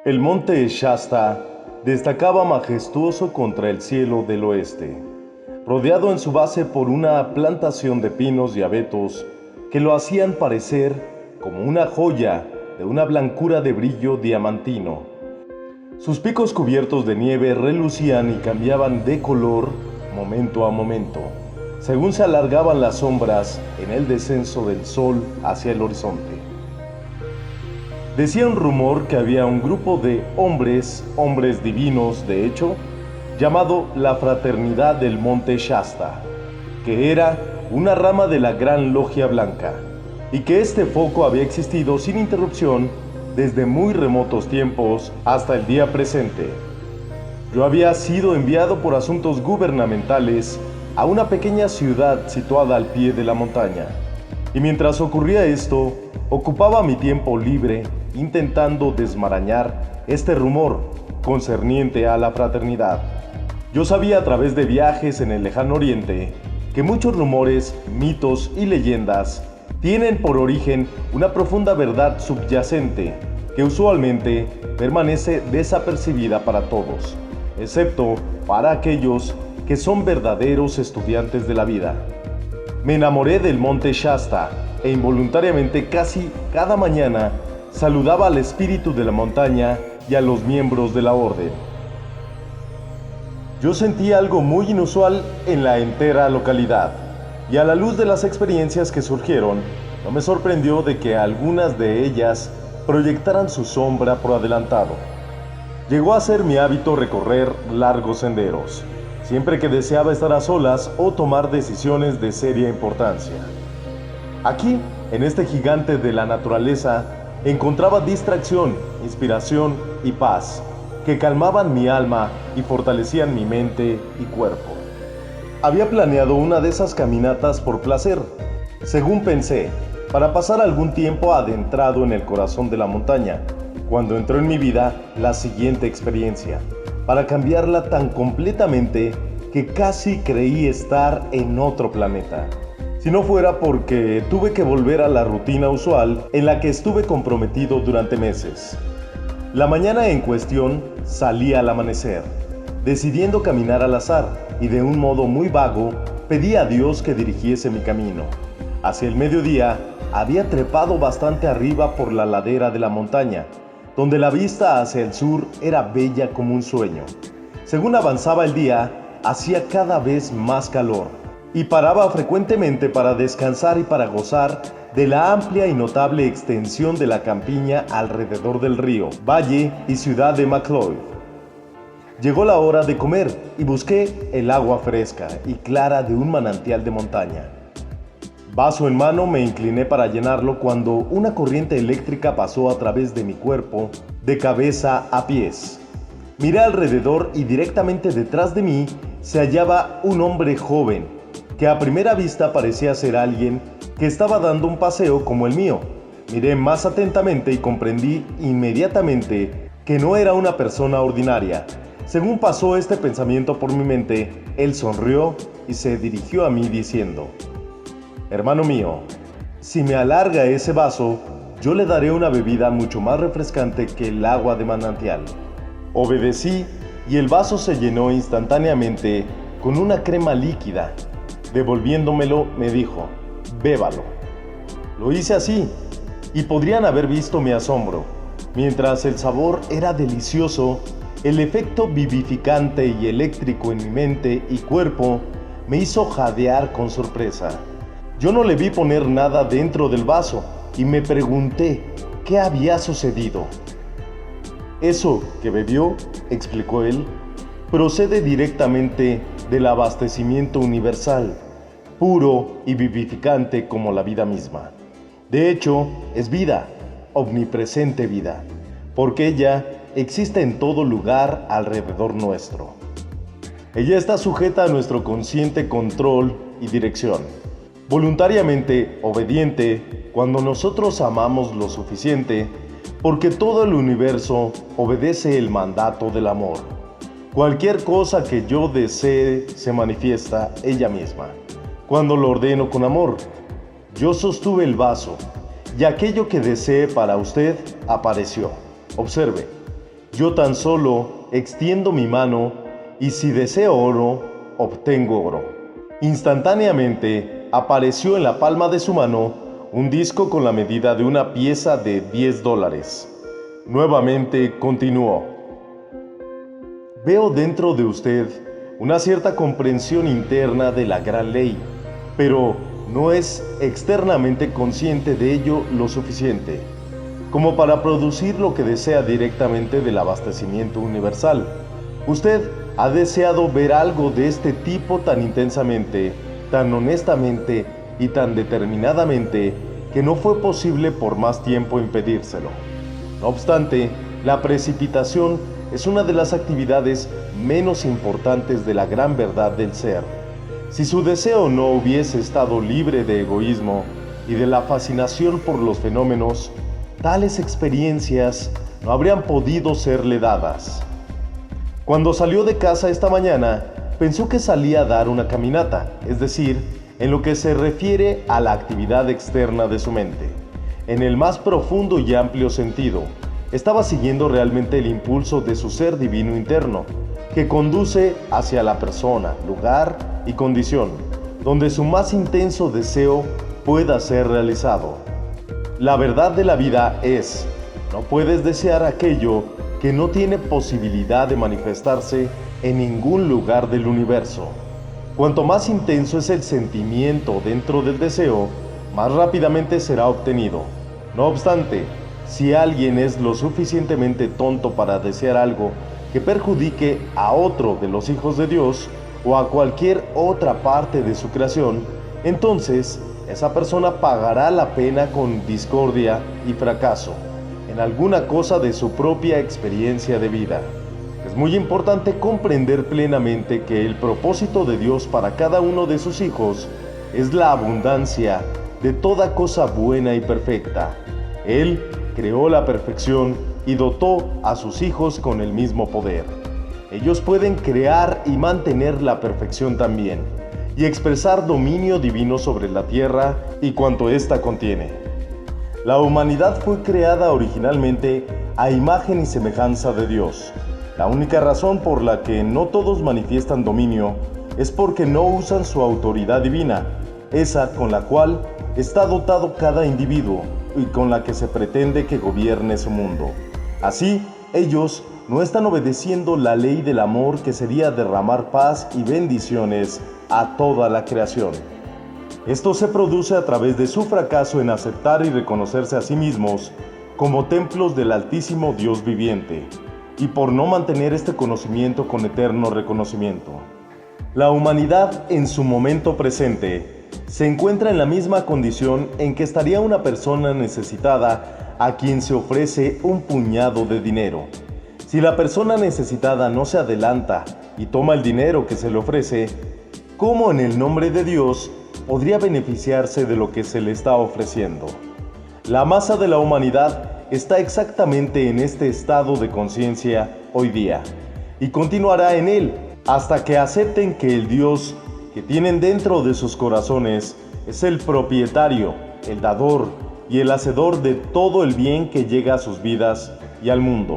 El monte Shasta destacaba majestuoso contra el cielo del oeste, rodeado en su base por una plantación de pinos y abetos que lo hacían parecer como una joya de una blancura de brillo diamantino. Sus picos cubiertos de nieve relucían y cambiaban de color momento a momento, según se alargaban las sombras en el descenso del sol hacia el horizonte. Decía un rumor que había un grupo de hombres divinos, de hecho, llamado la Fraternidad del Monte Shasta, que era una rama de la Gran Logia Blanca, y que este foco había existido sin interrupción desde muy remotos tiempos hasta el día presente. Yo había sido enviado por asuntos gubernamentales a una pequeña ciudad situada al pie de la montaña, y mientras ocurría esto, ocupaba mi tiempo libre intentando desmarañar este rumor concerniente a la fraternidad. Yo sabía a través de viajes en el lejano oriente que muchos rumores, mitos y leyendas tienen por origen una profunda verdad subyacente que usualmente permanece desapercibida para todos, excepto para aquellos que son verdaderos estudiantes de la vida. Me enamoré del monte Shasta e involuntariamente casi cada mañana saludaba al espíritu de la montaña y a los miembros de la orden. Yo sentí algo muy inusual en la entera localidad, y a la luz de las experiencias que surgieron, no me sorprendió de que algunas de ellas proyectaran su sombra por adelantado. Llegó a ser mi hábito recorrer largos senderos, siempre que deseaba estar a solas o tomar decisiones de seria importancia. Aquí, en este gigante de la naturaleza, encontraba distracción, inspiración y paz, que calmaban mi alma y fortalecían mi mente y cuerpo. Había planeado una de esas caminatas por placer, según pensé, para pasar algún tiempo adentrado en el corazón de la montaña, cuando entró en mi vida la siguiente experiencia, para cambiarla tan completamente que casi creí estar en otro planeta. Si no fuera porque tuve que volver a la rutina usual en la que estuve comprometido durante meses. La mañana en cuestión salí al amanecer, decidiendo caminar al azar y de un modo muy vago pedí a Dios que dirigiese mi camino. Hacia el mediodía había trepado bastante arriba por la ladera de la montaña, donde la vista hacia el sur era bella como un sueño. Según avanzaba el día, hacía cada vez más calor, y paraba frecuentemente para descansar y para gozar de la amplia y notable extensión de la campiña alrededor del río, valle y ciudad de McLeod. Llegó la hora de comer y busqué el agua fresca y clara de un manantial de montaña. Vaso en mano me incliné para llenarlo cuando una corriente eléctrica pasó a través de mi cuerpo, de cabeza a pies. Miré alrededor y directamente detrás de mí se hallaba un hombre joven, que a primera vista parecía ser alguien que estaba dando un paseo como el mío. Miré más atentamente y comprendí inmediatamente que no era una persona ordinaria. Según pasó este pensamiento por mi mente, él sonrió y se dirigió a mí diciendo: «Hermano mío, si me alarga ese vaso, yo le daré una bebida mucho más refrescante que el agua de manantial». Obedecí y el vaso se llenó instantáneamente con una crema líquida. Devolviéndomelo, me dijo: «Bébalo». Lo hice así, y podrían haber visto mi asombro. Mientras el sabor era delicioso, el efecto vivificante y eléctrico en mi mente y cuerpo me hizo jadear con sorpresa. Yo no le vi poner nada dentro del vaso, y me pregunté qué había sucedido. «Eso que bebió», explicó él, «procede directamente del abastecimiento universal, puro y vivificante como la vida misma. De hecho, es vida, omnipresente vida, porque ella existe en todo lugar alrededor nuestro. Ella está sujeta a nuestro consciente control y dirección, voluntariamente obediente cuando nosotros amamos lo suficiente, porque todo el universo obedece el mandato del amor. Cualquier cosa que yo desee se manifiesta ella misma, cuando lo ordeno con amor. Yo sostuve el vaso, y aquello que desee para usted apareció. Observe, Yo tan solo extiendo mi mano y si deseo oro, obtengo oro. Instantáneamente apareció en la palma de su mano un disco con la medida de una pieza de $10. Nuevamente continuó: veo dentro de usted una cierta comprensión interna de la gran ley, pero no es externamente consciente de ello lo suficiente como para producir lo que desea directamente del abastecimiento universal. Usted ha deseado ver algo de este tipo tan intensamente, tan honestamente y tan determinadamente que no fue posible por más tiempo impedírselo. No obstante, la precipitación es una de las actividades menos importantes de la gran verdad del ser. Si su deseo no hubiese estado libre de egoísmo y de la fascinación por los fenómenos, tales experiencias no habrían podido serle dadas. Cuando salió de casa esta mañana, pensó que salía a dar una caminata, es decir, en lo que se refiere a la actividad externa de su mente. En el más profundo y amplio sentido, estaba siguiendo realmente el impulso de su ser divino interno, que conduce hacia la persona, lugar y condición, donde su más intenso deseo pueda ser realizado. La verdad de la vida es: no puedes desear aquello que no tiene posibilidad de manifestarse en ningún lugar del universo. Cuanto más intenso es el sentimiento dentro del deseo, más rápidamente será obtenido. No obstante, si alguien es lo suficientemente tonto para desear algo que perjudique a otro de los hijos de Dios o a cualquier otra parte de su creación, entonces esa persona pagará la pena con discordia y fracaso en alguna cosa de su propia experiencia de vida. Es muy importante comprender plenamente que el propósito de Dios para cada uno de sus hijos es la abundancia de toda cosa buena y perfecta. Él creó la perfección y dotó a sus hijos con el mismo poder. Ellos pueden crear y mantener la perfección también, y expresar dominio divino sobre la tierra y cuanto ésta contiene. La humanidad fue creada originalmente a imagen y semejanza de Dios. La única razón por la que no todos manifiestan dominio es porque no usan su autoridad divina, esa con la cual está dotado cada individuo y con la que se pretende que gobierne su mundo. Así, ellos no están obedeciendo la ley del amor, que sería derramar paz y bendiciones a toda la creación. Esto se produce a través de su fracaso en aceptar y reconocerse a sí mismos como templos del Altísimo Dios viviente, y por no mantener este conocimiento con eterno reconocimiento. La humanidad en su momento presente se encuentra en la misma condición en que estaría una persona necesitada a quien se ofrece un puñado de dinero. Si la persona necesitada no se adelanta y toma el dinero que se le ofrece, ¿cómo en el nombre de Dios podría beneficiarse de lo que se le está ofreciendo? La masa de la humanidad está exactamente en este estado de conciencia hoy día, y continuará en él hasta que acepten que el Dios que tienen dentro de sus corazones es el propietario, el dador y el hacedor de todo el bien que llega a sus vidas y al mundo.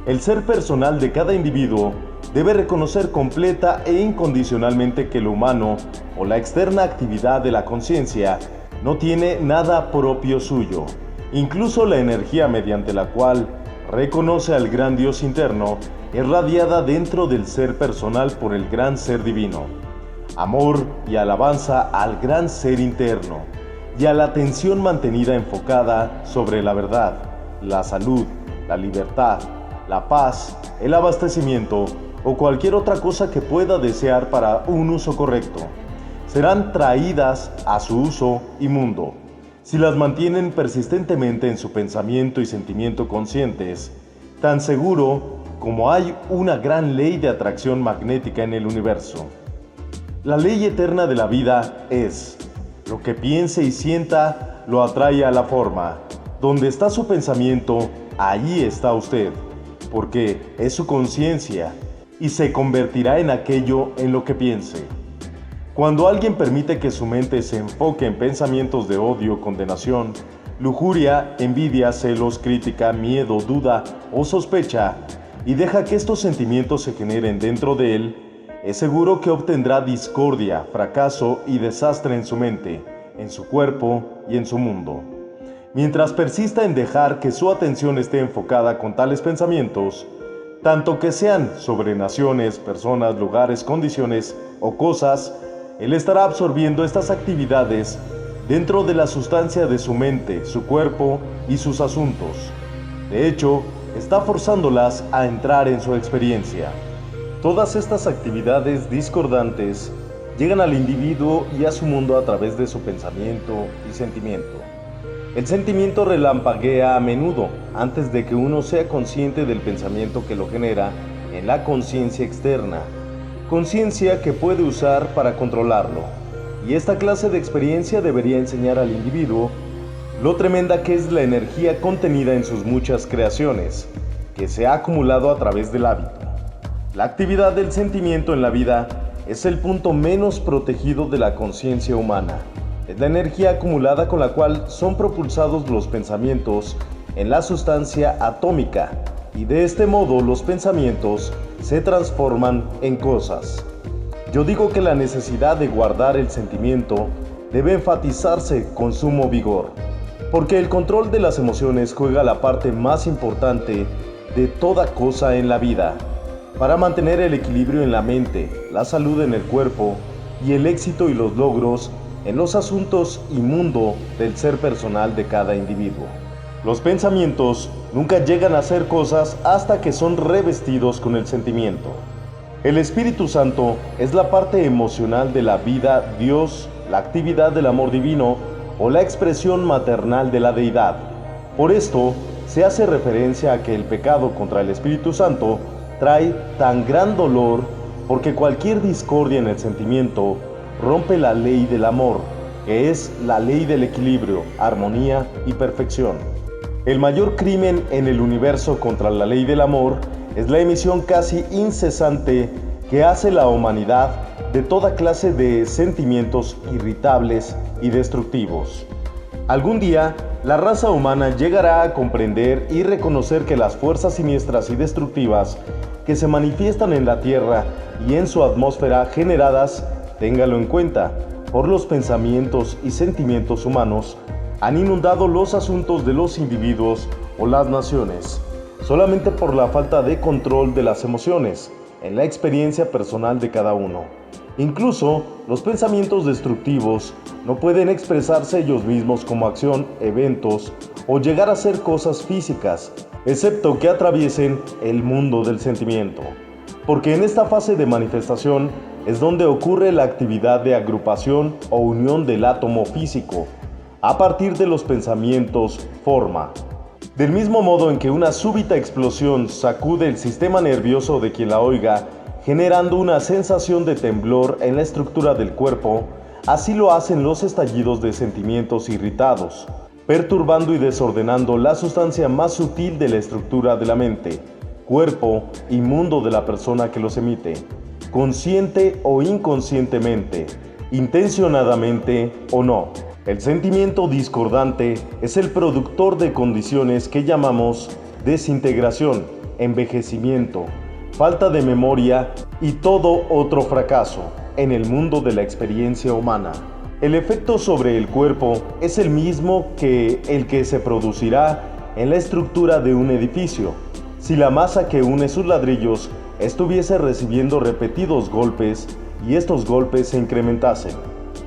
El ser personal de cada individuo debe reconocer completa e incondicionalmente que lo humano o la externa actividad de la conciencia no tiene nada propio suyo. Incluso la energía mediante la cual reconoce al gran Dios interno es radiada dentro del ser personal por el gran ser divino. Amor y alabanza al gran ser interno y a la atención mantenida enfocada sobre la verdad, la salud, la libertad, la paz, el abastecimiento o cualquier otra cosa que pueda desear para un uso correcto, serán traídas a su uso y mundo, si las mantienen persistentemente en su pensamiento y sentimiento conscientes, tan seguro como hay una gran ley de atracción magnética en el universo. La ley eterna de la vida es: lo que piense y sienta lo atrae a la forma. Donde está su pensamiento, allí está usted, porque es su conciencia y se convertirá en aquello en lo que piense. Cuando alguien permite que su mente se enfoque en pensamientos de odio, condenación, lujuria, envidia, celos, crítica, miedo, duda o sospecha, y deja que estos sentimientos se generen dentro de él, es seguro que obtendrá discordia, fracaso y desastre en su mente, en su cuerpo y en su mundo. Mientras persista en dejar que su atención esté enfocada con tales pensamientos, tanto que sean sobre naciones, personas, lugares, condiciones o cosas, él estará absorbiendo estas actividades dentro de la sustancia de su mente, su cuerpo y sus asuntos. De hecho, está forzándolas a entrar en su experiencia. Todas estas actividades discordantes llegan al individuo y a su mundo a través de su pensamiento y sentimiento. El sentimiento relampaguea a menudo antes de que uno sea consciente del pensamiento que lo genera en la conciencia externa, conciencia que puede usar para controlarlo. Y esta clase de experiencia debería enseñar al individuo lo tremenda que es la energía contenida en sus muchas creaciones, que se ha acumulado a través del hábito. La actividad del sentimiento en la vida es el punto menos protegido de la conciencia humana. Es la energía acumulada con la cual son propulsados los pensamientos en la sustancia atómica, y de este modo los pensamientos se transforman en cosas. Yo digo que la necesidad de guardar el sentimiento debe enfatizarse con sumo vigor, porque el control de las emociones juega la parte más importante de toda cosa en la vida, para mantener el equilibrio en la mente, la salud en el cuerpo y el éxito y los logros en los asuntos y mundo del ser personal de cada individuo. Los pensamientos nunca llegan a ser cosas hasta que son revestidos con el sentimiento. El Espíritu Santo es la parte emocional de la vida, Dios, la actividad del amor divino o la expresión maternal de la deidad. Por esto, se hace referencia a que el pecado contra el Espíritu Santo trae tan gran dolor porque cualquier discordia en el sentimiento rompe la ley del amor, que es la ley del equilibrio, armonía y perfección. El mayor crimen en el universo contra la ley del amor es la emisión casi incesante que hace la humanidad de toda clase de sentimientos irritables y destructivos. Algún día, la raza humana llegará a comprender y reconocer que las fuerzas siniestras y destructivas que se manifiestan en la Tierra y en su atmósfera generadas, téngalo en cuenta, por los pensamientos y sentimientos humanos, han inundado los asuntos de los individuos o las naciones, solamente por la falta de control de las emociones en la experiencia personal de cada uno. Incluso los pensamientos destructivos no pueden expresarse ellos mismos como acción, eventos o llegar a ser cosas físicas, excepto que atraviesen el mundo del sentimiento. Porque en esta fase de manifestación es donde ocurre la actividad de agrupación o unión del átomo físico. A partir de los pensamientos, forma. Del mismo modo en que una súbita explosión sacude el sistema nervioso de quien la oiga, generando una sensación de temblor en la estructura del cuerpo, así lo hacen los estallidos de sentimientos irritados, perturbando y desordenando la sustancia más sutil de la estructura de la mente, cuerpo y mundo de la persona que los emite, consciente o inconscientemente, intencionadamente o no. El sentimiento discordante es el productor de condiciones que llamamos desintegración, envejecimiento, falta de memoria y todo otro fracaso en el mundo de la experiencia humana. El efecto sobre el cuerpo es el mismo que el que se producirá en la estructura de un edificio, si la masa que une sus ladrillos estuviese recibiendo repetidos golpes y estos golpes se incrementasen.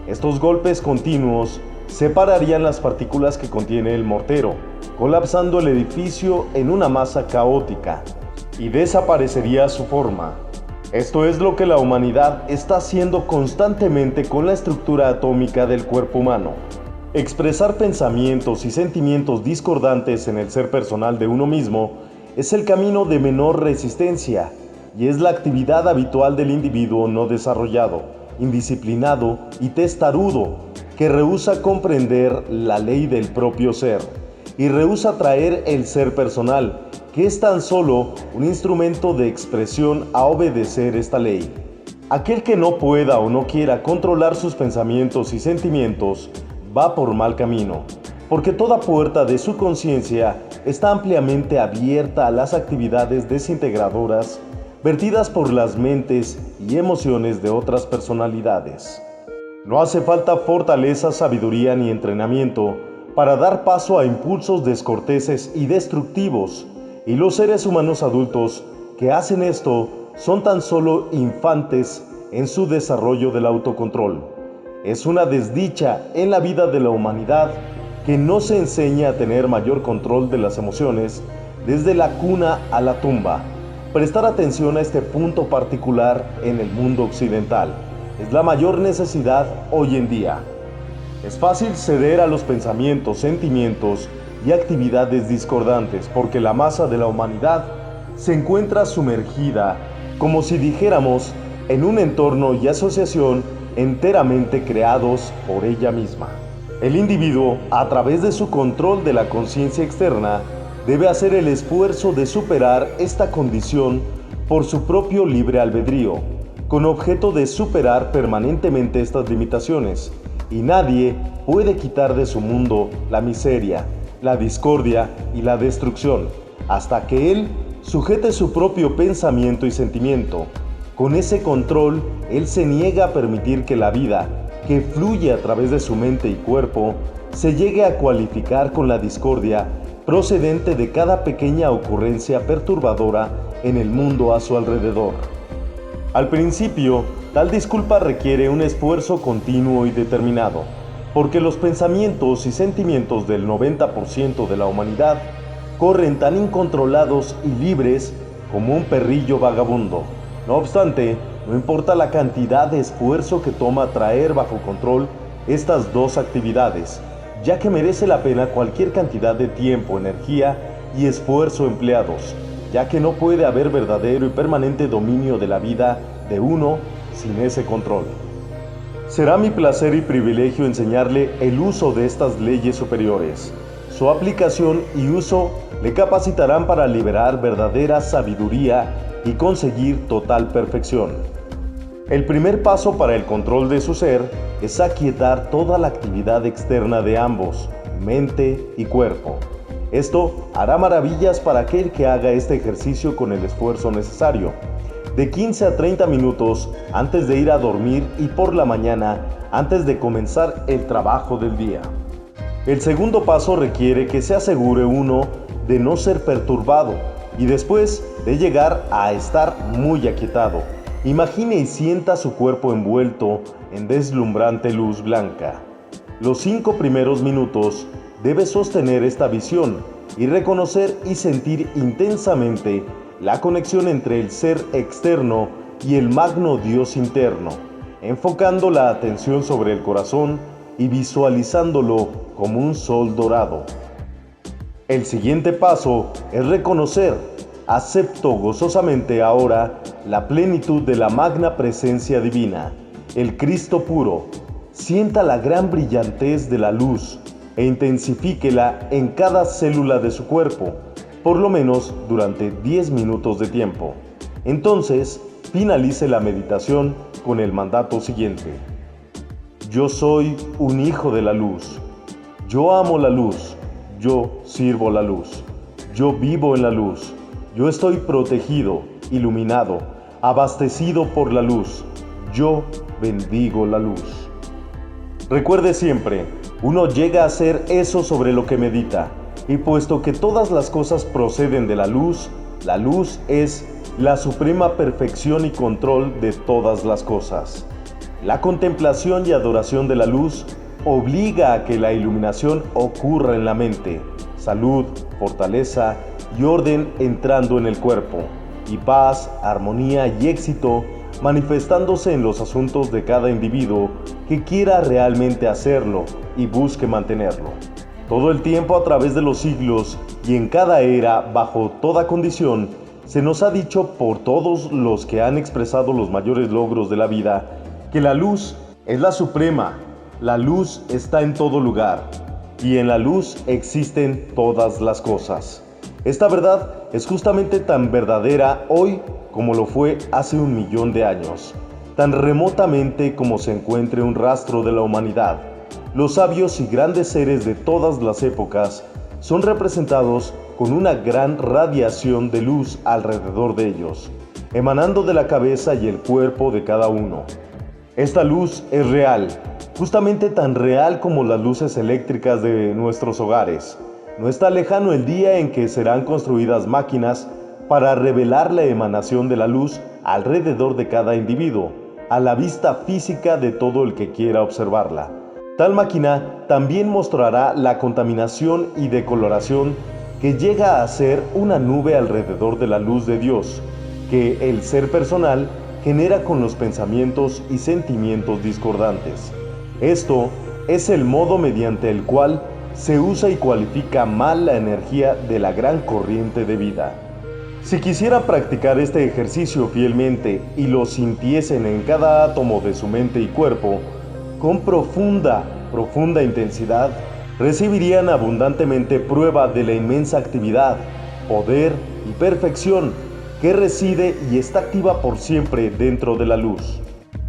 Estos golpes continuos separarían las partículas que contiene el mortero, colapsando el edificio en una masa caótica, y desaparecería su forma. Esto es lo que la humanidad está haciendo constantemente con la estructura atómica del cuerpo humano. Expresar pensamientos y sentimientos discordantes en el ser personal de uno mismo es el camino de menor resistencia y es la actividad habitual del individuo no desarrollado, indisciplinado y testarudo que rehúsa comprender la ley del propio ser y rehúsa traer el ser personal, que es tan solo un instrumento de expresión a obedecer esta ley. Aquel que no pueda o no quiera controlar sus pensamientos y sentimientos va por mal camino, porque toda puerta de su conciencia está ampliamente abierta a las actividades desintegradoras vertidas por las mentes y emociones de otras personalidades. No hace falta fortaleza, sabiduría ni entrenamiento para dar paso a impulsos descorteses y destructivos, y los seres humanos adultos que hacen esto son tan solo infantes en su desarrollo del autocontrol. Es una desdicha en la vida de la humanidad que no se enseña a tener mayor control de las emociones desde la cuna a la tumba. Prestar atención a este punto particular en el mundo occidental es la mayor necesidad hoy en día. Es fácil ceder a los pensamientos, sentimientos y actividades discordantes porque la masa de la humanidad se encuentra sumergida, como si dijéramos, en un entorno y asociación enteramente creados por ella misma. El individuo, a través de su control de la conciencia externa, debe hacer el esfuerzo de superar esta condición por su propio libre albedrío, con objeto de superar permanentemente estas limitaciones, y nadie puede quitar de su mundo la miseria, la discordia y la destrucción, hasta que él sujete su propio pensamiento y sentimiento. Con ese control, él se niega a permitir que la vida, que fluye a través de su mente y cuerpo, se llegue a cualificar con la discordia procedente de cada pequeña ocurrencia perturbadora en el mundo a su alrededor. Al principio, tal disculpa requiere un esfuerzo continuo y determinado, porque los pensamientos y sentimientos del 90% de la humanidad corren tan incontrolados y libres como un perrillo vagabundo. No obstante, no importa la cantidad de esfuerzo que toma traer bajo control estas dos actividades, ya que merece la pena cualquier cantidad de tiempo, energía y esfuerzo empleados, ya que no puede haber verdadero y permanente dominio de la vida de uno sin ese control. Será mi placer y privilegio enseñarle el uso de estas leyes superiores. Su aplicación y uso le capacitarán para liberar verdadera sabiduría y conseguir total perfección. El primer paso para el control de su ser es aquietar toda la actividad externa de ambos, mente y cuerpo. Esto hará maravillas para aquel que haga este ejercicio con el esfuerzo necesario, de 15 a 30 minutos antes de ir a dormir y por la mañana antes de comenzar el trabajo del día. El segundo paso requiere que se asegure uno de no ser perturbado y después de llegar a estar muy aquietado. Imagine y sienta su cuerpo envuelto en deslumbrante luz blanca. Los 5 primeros minutos debe sostener esta visión y reconocer y sentir intensamente la conexión entre el ser externo y el magno Dios interno, enfocando la atención sobre el corazón y visualizándolo como un sol dorado. El siguiente paso es reconocer, acepto gozosamente ahora la plenitud de la magna presencia divina, el Cristo puro. Sienta la gran brillantez de la luz e intensifíquela en cada célula de su cuerpo, por lo menos durante 10 minutos de tiempo. Entonces, finalice la meditación con el mandato siguiente. Yo soy un hijo de la luz. Yo amo la luz. Yo sirvo la luz. Yo vivo en la luz. Yo estoy protegido, iluminado, abastecido por la luz. Yo bendigo la luz. Recuerde siempre, uno llega a hacer eso sobre lo que medita, y puesto que todas las cosas proceden de la luz es la suprema perfección y control de todas las cosas. La contemplación y adoración de la luz obliga a que la iluminación ocurra en la mente, salud, fortaleza y orden entrando en el cuerpo, y paz, armonía y éxito manifestándose en los asuntos de cada individuo que quiera realmente hacerlo y busque mantenerlo. Todo el tiempo a través de los siglos y en cada era, bajo toda condición, se nos ha dicho por todos los que han expresado los mayores logros de la vida que la luz es la suprema, la luz está en todo lugar y en la luz existen todas las cosas. Esta verdad es justamente tan verdadera hoy como lo fue hace 1.000.000 de años, tan remotamente como se encuentre un rastro de la humanidad. los sabios y grandes seres de todas las épocas son representados con una gran radiación de luz alrededor de ellos, emanando de la cabeza y el cuerpo de cada uno. Esta luz es real, justamente tan real como las luces eléctricas de nuestros hogares. No está lejano el día en que serán construidas máquinas para revelar la emanación de la luz alrededor de cada individuo, a la vista física de todo el que quiera observarla. Tal máquina también mostrará la contaminación y decoloración que llega a ser una nube alrededor de la luz de Dios, que el ser personal genera con los pensamientos y sentimientos discordantes. Esto es el modo mediante el cual se usa y cualifica mal la energía de la gran corriente de vida. Si quisieran practicar este ejercicio fielmente y lo sintiesen en cada átomo de su mente y cuerpo, con profunda intensidad, recibirían abundantemente prueba de la inmensa actividad, poder y perfección que reside y está activa por siempre dentro de la luz.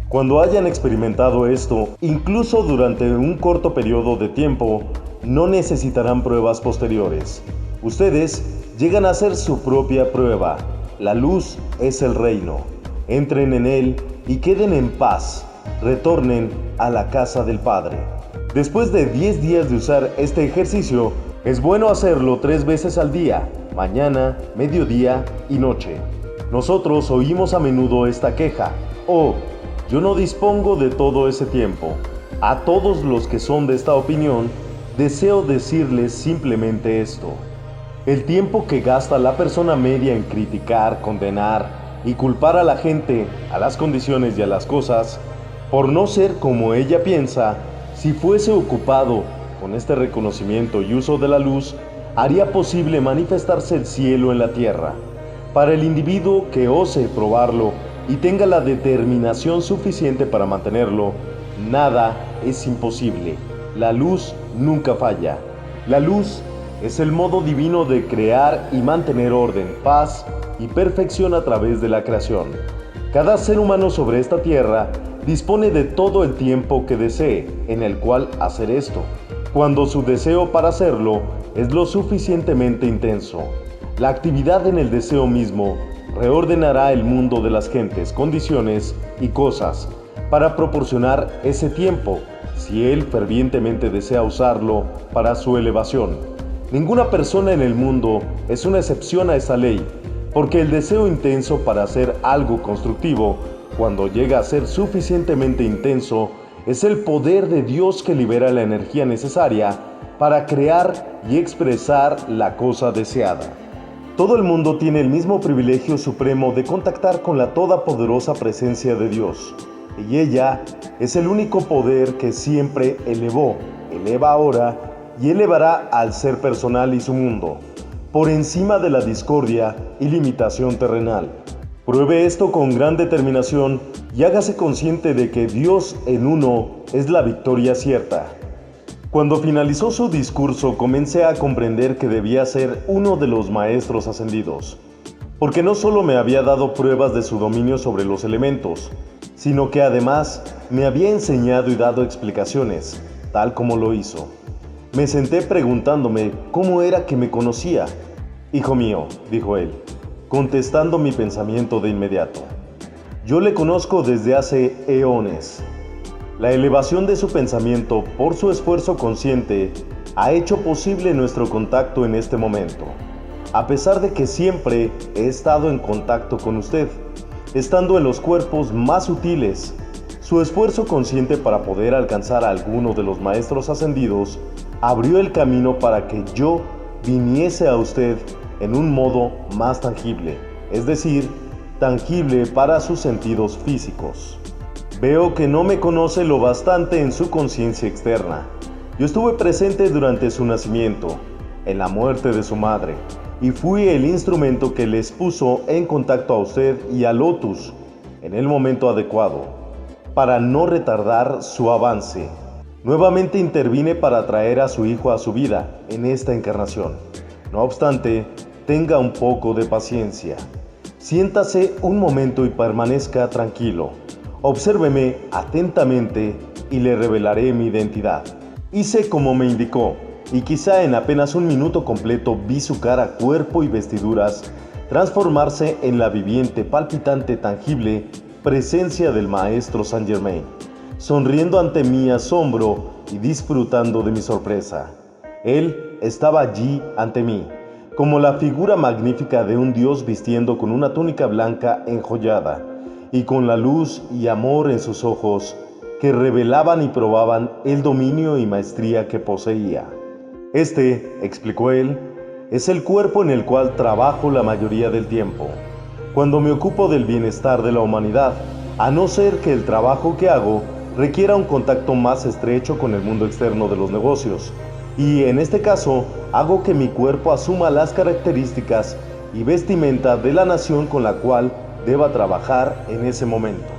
Cuando hayan experimentado esto, incluso durante un corto periodo de tiempo, no necesitarán pruebas posteriores. Ustedes llegan a ser su propia prueba. La luz es el reino. Entren en él y queden en paz. Retornen a la casa del Padre. Después de 10 días de usar este ejercicio, es bueno hacerlo 3 veces al día, mañana, mediodía y noche. Nosotros oímos a menudo esta queja: oh, yo no dispongo de todo ese tiempo. A todos los que son de esta opinión, deseo decirles simplemente esto: el tiempo que gasta la persona media en criticar, condenar y culpar a la gente, a las condiciones y a las cosas, por no ser como ella piensa, si fuese ocupado con este reconocimiento y uso de la luz, haría posible manifestarse el cielo en la tierra. Para el individuo que ose probarlo y tenga la determinación suficiente para mantenerlo, nada es imposible. La luz nunca falla. La luz es el modo divino de crear y mantener orden, paz y perfección a través de la creación. Cada ser humano sobre esta tierra dispone de todo el tiempo que desee en el cual hacer esto, cuando su deseo para hacerlo es lo suficientemente intenso. La actividad en el deseo mismo reordenará el mundo de las gentes, condiciones y cosas para proporcionar ese tiempo, si él fervientemente desea usarlo para su elevación. Ninguna persona en el mundo es una excepción a esa ley, porque el deseo intenso para hacer algo constructivo, cuando llega a ser suficientemente intenso, es el poder de Dios que libera la energía necesaria para crear y expresar la cosa deseada. Todo el mundo tiene el mismo privilegio supremo de contactar con la todopoderosa presencia de Dios, y ella es el único poder que siempre elevó, eleva ahora y elevará al ser personal y su mundo, por encima de la discordia y limitación terrenal. Pruebe esto con gran determinación y hágase consciente de que Dios en uno es la victoria cierta. Cuando finalizó su discurso, comencé a comprender que debía ser uno de los maestros ascendidos, porque no solo me había dado pruebas de su dominio sobre los elementos, sino que además me había enseñado y dado explicaciones, tal como lo hizo. Me senté preguntándome cómo era que me conocía. Hijo mío, dijo él, contestando mi pensamiento de inmediato. Yo le conozco desde hace eones. La elevación de su pensamiento por su esfuerzo consciente ha hecho posible nuestro contacto en este momento, a pesar de que siempre he estado en contacto con usted, estando en los cuerpos más sutiles. Su esfuerzo consciente para poder alcanzar a alguno de los maestros ascendidos abrió el camino para que yo viniese a usted en un modo más tangible, es decir, tangible para sus sentidos físicos. Veo que no me conoce lo bastante en su conciencia externa. Yo estuve presente durante su nacimiento, en la muerte de su madre, y fui el instrumento que les puso en contacto a usted y a Lotus en el momento adecuado, para no retardar su avance. Nuevamente intervine para traer a su hijo a su vida en esta encarnación. No obstante, tenga un poco de paciencia. Siéntase un momento y permanezca tranquilo. Obsérveme atentamente y le revelaré mi identidad. Hice como me indicó, y quizá en apenas un minuto completo vi su cara, cuerpo y vestiduras transformarse en la viviente, palpitante, tangible presencia del maestro Saint Germain, sonriendo ante mi asombro y disfrutando de mi sorpresa. Él estaba allí ante mí, como la figura magnífica de un dios vistiendo con una túnica blanca enjollada, y con la luz y amor en sus ojos que revelaban y probaban el dominio y maestría que poseía. Este, explicó él, es el cuerpo en el cual trabajo la mayoría del tiempo, cuando me ocupo del bienestar de la humanidad, a no ser que el trabajo que hago requiera un contacto más estrecho con el mundo externo de los negocios, y en este caso hago que mi cuerpo asuma las características y vestimenta de la nación con la cual deba trabajar en ese momento.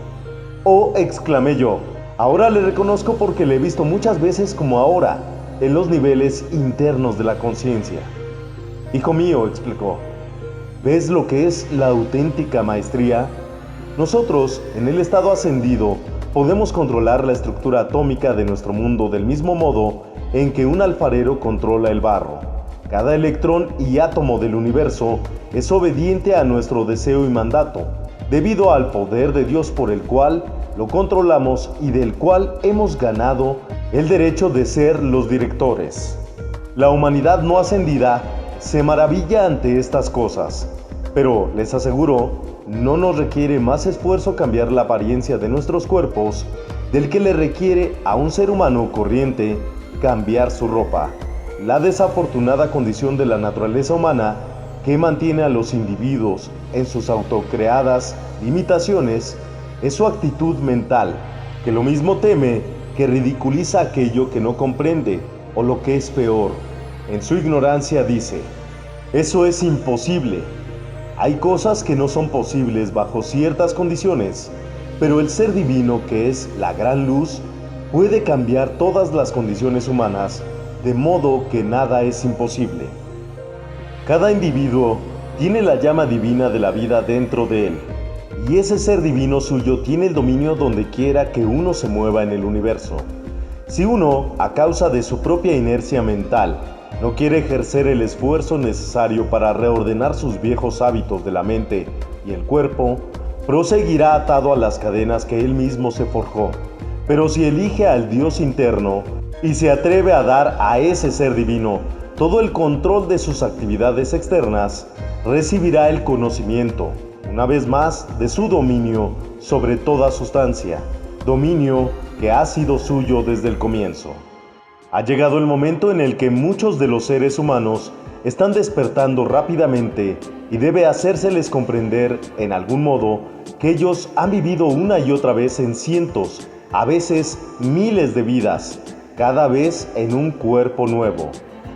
Oh, exclamé yo, ahora le reconozco porque le he visto muchas veces como ahora, en los niveles internos de la conciencia. Hijo mío, explicó, ¿ves lo que es la auténtica maestría? Nosotros, en el estado ascendido, podemos controlar la estructura atómica de nuestro mundo del mismo modo en que un alfarero controla el barro. Cada electrón y átomo del universo es obediente a nuestro deseo y mandato, debido al poder de Dios por el cual lo controlamos y del cual hemos ganado el derecho de ser los directores. La humanidad no ascendida se maravilla ante estas cosas, pero les aseguro, no nos requiere más esfuerzo cambiar la apariencia de nuestros cuerpos del que le requiere a un ser humano corriente cambiar su ropa. La desafortunada condición de la naturaleza humana que mantiene a los individuos en sus autocreadas limitaciones es su actitud mental, que lo mismo teme que ridiculiza aquello que no comprende, o lo que es peor, en su ignorancia dice, eso es imposible. Hay cosas que no son posibles bajo ciertas condiciones, pero el ser divino, que es la gran luz, puede cambiar todas las condiciones humanas, de modo que nada es imposible. Cada individuo tiene la llama divina de la vida dentro de él, y ese ser divino suyo tiene el dominio donde quiera que uno se mueva en el universo. Si uno, a causa de su propia inercia mental, no quiere ejercer el esfuerzo necesario para reordenar sus viejos hábitos de la mente y el cuerpo, proseguirá atado a las cadenas que él mismo se forjó. Pero si elige al Dios interno y se atreve a dar a ese ser divino todo el control de sus actividades externas, recibirá el conocimiento, una vez más, de su dominio sobre toda sustancia, dominio que ha sido suyo desde el comienzo. Ha llegado el momento en el que muchos de los seres humanos están despertando rápidamente y debe hacérseles comprender, en algún modo, que ellos han vivido una y otra vez en cientos, a veces miles de vidas, cada vez en un cuerpo nuevo.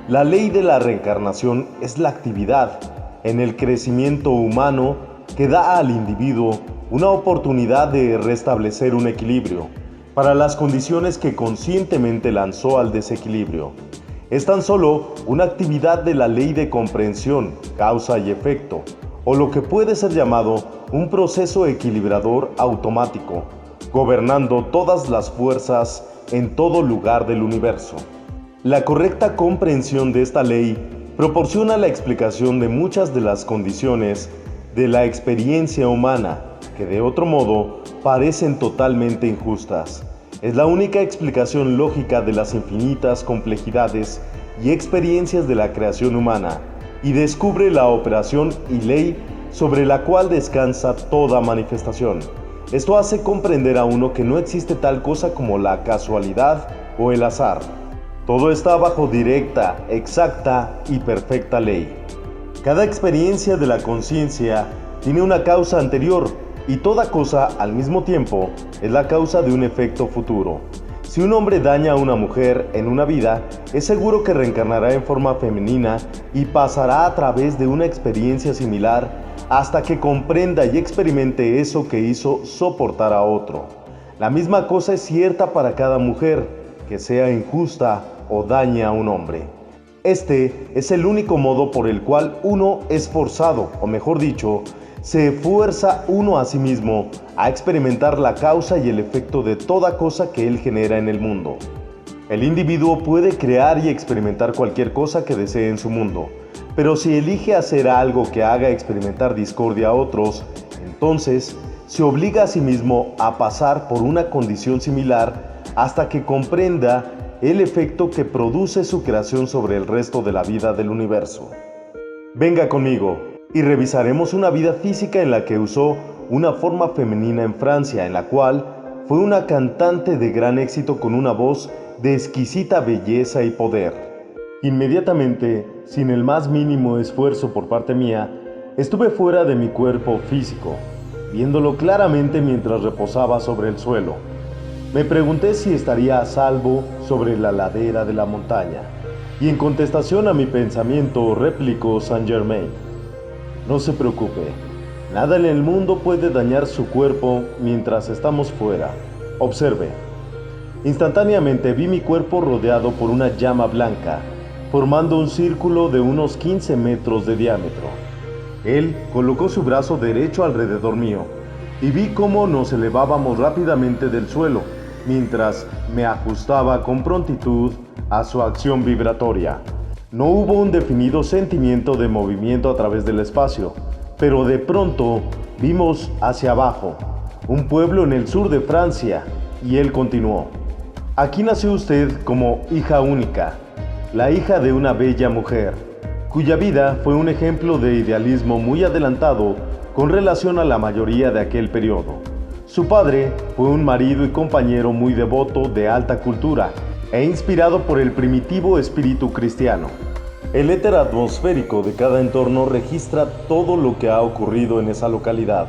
La ley de la reencarnación es la actividad en el crecimiento humano que da al individuo una oportunidad de restablecer un equilibrio para las condiciones que conscientemente lanzó al desequilibrio. Es tan solo una actividad de la ley de comprensión, causa y efecto, o lo que puede ser llamado un proceso equilibrador automático, gobernando todas las fuerzas en todo lugar del universo. La correcta comprensión de esta ley proporciona la explicación de muchas de las condiciones de la experiencia humana, que de otro modo parecen totalmente injustas. Es la única explicación lógica de las infinitas complejidades y experiencias de la creación humana, y descubre la operación y ley sobre la cual descansa toda manifestación. Esto hace comprender a uno que no existe tal cosa como la casualidad o el azar. Todo está bajo directa, exacta y perfecta ley. Cada experiencia de la conciencia tiene una causa anterior, y toda cosa al mismo tiempo es la causa de un efecto futuro. Si un hombre daña a una mujer en una vida, es seguro que reencarnará en forma femenina y pasará a través de una experiencia similar hasta que comprenda y experimente eso que hizo soportar a otro. La misma cosa es cierta para cada mujer, que sea injusta o dañe a un hombre. Este es el único modo por el cual uno es forzado, o mejor dicho, se fuerza uno a sí mismo a experimentar la causa y el efecto de toda cosa que él genera en el mundo. El individuo puede crear y experimentar cualquier cosa que desee en su mundo, pero si elige hacer algo que haga experimentar discordia a otros, entonces se obliga a sí mismo a pasar por una condición similar hasta que comprenda el efecto que produce su creación sobre el resto de la vida del universo. Venga conmigo y revisaremos una vida física en la que usó una forma femenina en Francia, en la cual fue una cantante de gran éxito con una voz de exquisita belleza y poder. Inmediatamente, sin el más mínimo esfuerzo por parte mía, estuve fuera de mi cuerpo físico, viéndolo claramente mientras reposaba sobre el suelo. Me pregunté si estaría a salvo sobre la ladera de la montaña, y en contestación a mi pensamiento replicó Saint Germain: no se preocupe, nada en el mundo puede dañar su cuerpo mientras estamos fuera. Observe. Instantáneamente vi mi cuerpo rodeado por una llama blanca, formando un círculo de unos 15 metros de diámetro. Él colocó su brazo derecho alrededor mío, y vi cómo nos elevábamos rápidamente del suelo, mientras me ajustaba con prontitud a su acción vibratoria. No hubo un definido sentimiento de movimiento a través del espacio, pero de pronto vimos hacia abajo, un pueblo en el sur de Francia, y él continuó: aquí nació usted como hija única, la hija de una bella mujer, cuya vida fue un ejemplo de idealismo muy adelantado con relación a la mayoría de aquel periodo. Su padre fue un marido y compañero muy devoto, de alta cultura e inspirado por el primitivo espíritu cristiano. El éter atmosférico de cada entorno registra todo lo que ha ocurrido en esa localidad.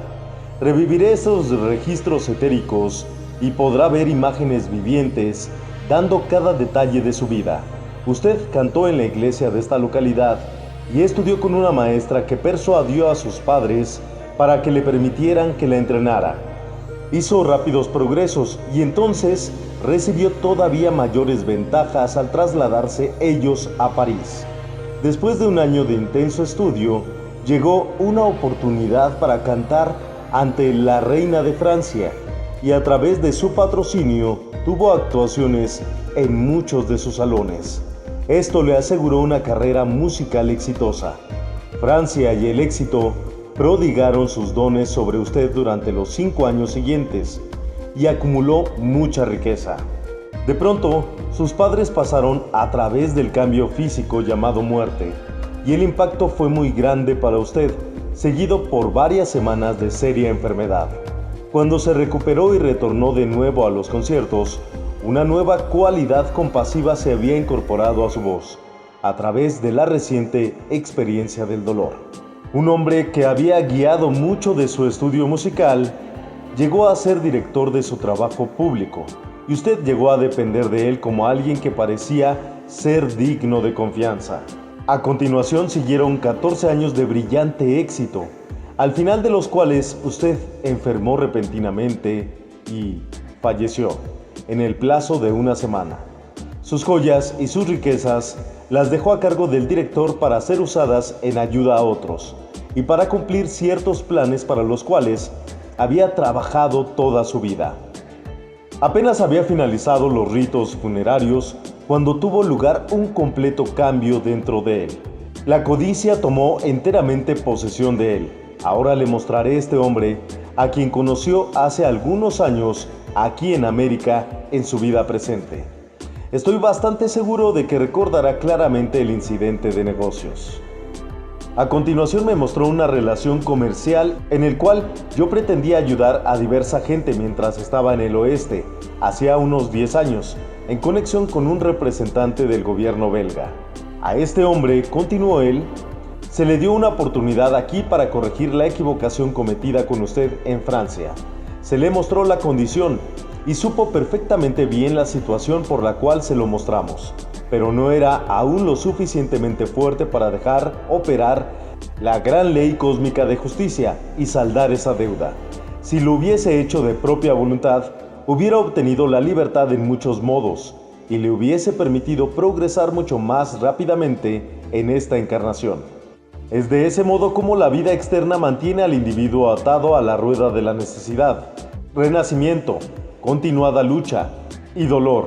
Reviviré esos registros etéricos y podrá ver imágenes vivientes dando cada detalle de su vida. Usted cantó en la iglesia de esta localidad y estudió con una maestra que persuadió a sus padres para que le permitieran que la entrenara. Hizo rápidos progresos y entonces recibió todavía mayores ventajas al trasladarse ellos a París. Después de un año de intenso estudio, llegó una oportunidad para cantar ante la reina de Francia, y a través de su patrocinio tuvo actuaciones en muchos de sus salones. Esto le aseguró una carrera musical exitosa. Francia y el éxito prodigaron sus dones sobre usted durante los 5 años siguientes y acumuló mucha riqueza. De pronto, sus padres pasaron a través del cambio físico llamado muerte, y el impacto fue muy grande para usted, seguido por varias semanas de seria enfermedad. Cuando se recuperó y retornó de nuevo a los conciertos, una nueva cualidad compasiva se había incorporado a su voz, a través de la reciente experiencia del dolor. Un hombre que había guiado mucho de su estudio musical, llegó a ser director de su trabajo público, y usted llegó a depender de él como alguien que parecía ser digno de confianza. A continuación siguieron 14 años de brillante éxito, al final de los cuales usted enfermó repentinamente y falleció en el plazo de una semana. Sus joyas y sus riquezas las dejó a cargo del director para ser usadas en ayuda a otros y para cumplir ciertos planes para los cuales había trabajado toda su vida. Apenas había finalizado los ritos funerarios cuando tuvo lugar un completo cambio dentro de él. La codicia tomó enteramente posesión de él. Ahora le mostraré este hombre a quien conoció hace algunos años aquí en América en su vida presente. Estoy bastante seguro de que recordará claramente el incidente de negocios. A continuación me mostró una relación comercial en el cual yo pretendía ayudar a diversa gente mientras estaba en el oeste, hacía unos 10 años, en conexión con un representante del gobierno belga. A este hombre, continuó él, se le dio una oportunidad aquí para corregir la equivocación cometida con usted en Francia. Se le mostró la condición y supo perfectamente bien la situación por la cual se lo mostramos, pero no era aún lo suficientemente fuerte para dejar operar la gran ley cósmica de justicia y saldar esa deuda. Si lo hubiese hecho de propia voluntad, hubiera obtenido la libertad en muchos modos y le hubiese permitido progresar mucho más rápidamente en esta encarnación. Es de ese modo como la vida externa mantiene al individuo atado a la rueda de la necesidad, renacimiento, continuada lucha y dolor,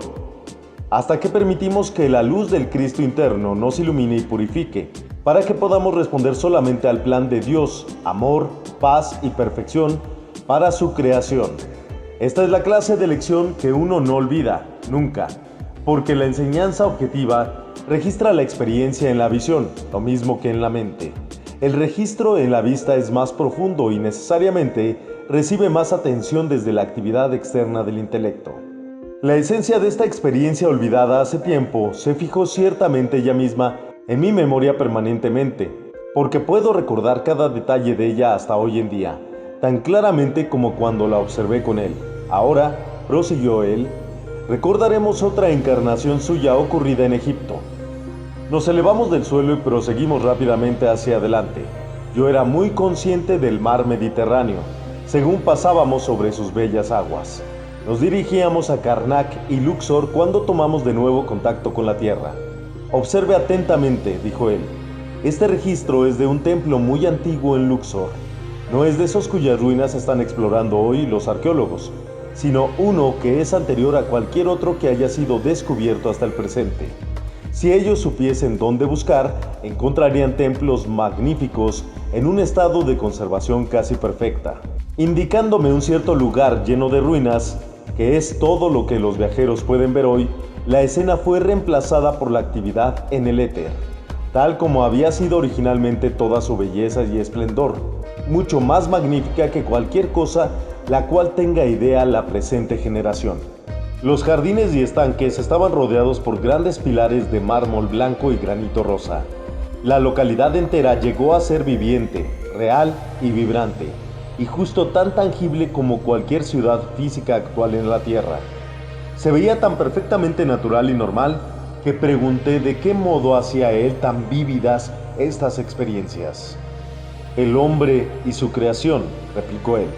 hasta que permitimos que la luz del Cristo interno nos ilumine y purifique, para que podamos responder solamente al plan de Dios, amor, paz y perfección para su creación. Esta es la clase de lección que uno no olvida, nunca, porque la enseñanza objetiva registra la experiencia en la visión, lo mismo que en la mente. El registro en la vista es más profundo y necesariamente recibe más atención desde la actividad externa del intelecto. La esencia de esta experiencia olvidada hace tiempo se fijó ciertamente ella misma en mi memoria permanentemente, porque puedo recordar cada detalle de ella hasta hoy en día, tan claramente como cuando la observé con él. Ahora, prosiguió él, recordaremos otra encarnación suya ocurrida en Egipto. Nos elevamos del suelo y proseguimos rápidamente hacia adelante. Yo era muy consciente del mar Mediterráneo, según pasábamos sobre sus bellas aguas. Nos dirigíamos a Karnak y Luxor cuando tomamos de nuevo contacto con la tierra. Observe atentamente, dijo él. Este registro es de un templo muy antiguo en Luxor. No es de esos cuyas ruinas están explorando hoy los arqueólogos, sino uno que es anterior a cualquier otro que haya sido descubierto hasta el presente. Si ellos supiesen dónde buscar, encontrarían templos magníficos en un estado de conservación casi perfecta. Indicándome un cierto lugar lleno de ruinas, que es todo lo que los viajeros pueden ver hoy, la escena fue reemplazada por la actividad en el éter, tal como había sido originalmente toda su belleza y esplendor, mucho más magnífica que cualquier cosa la cual tenga idea la presente generación. Los jardines y estanques estaban rodeados por grandes pilares de mármol blanco y granito rosa. La localidad entera llegó a ser viviente, real y vibrante, y justo tan tangible como cualquier ciudad física actual en la Tierra. Se veía tan perfectamente natural y normal que pregunté de qué modo hacía él tan vívidas estas experiencias. El hombre y su creación, replicó él.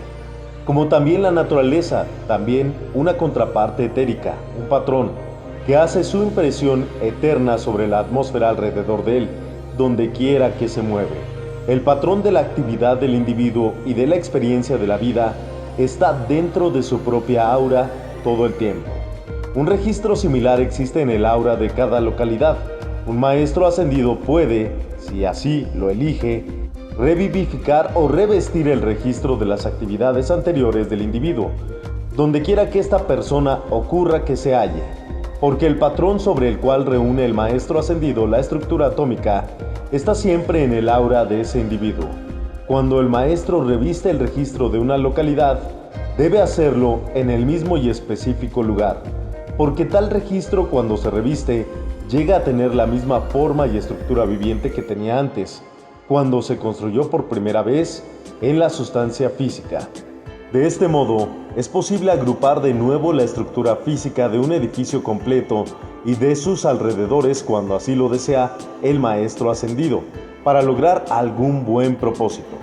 Como también la naturaleza, también una contraparte etérica, un patrón, que hace su impresión eterna sobre la atmósfera alrededor de él, donde quiera que se mueve. El patrón de la actividad del individuo y de la experiencia de la vida está dentro de su propia aura todo el tiempo. Un registro similar existe en el aura de cada localidad. Un maestro ascendido puede, si así lo elige, revivificar o revestir el registro de las actividades anteriores del individuo, donde quiera que esta persona ocurra que se halle, porque el patrón sobre el cual reúne el maestro ascendido la estructura atómica está siempre en el aura de ese individuo. Cuando el maestro reviste el registro de una localidad, debe hacerlo en el mismo y específico lugar, porque tal registro, cuando se reviste, llega a tener la misma forma y estructura viviente que tenía antes, cuando se construyó por primera vez en la sustancia física. De este modo, es posible agrupar de nuevo la estructura física de un edificio completo y de sus alrededores cuando así lo desea el maestro ascendido, para lograr algún buen propósito.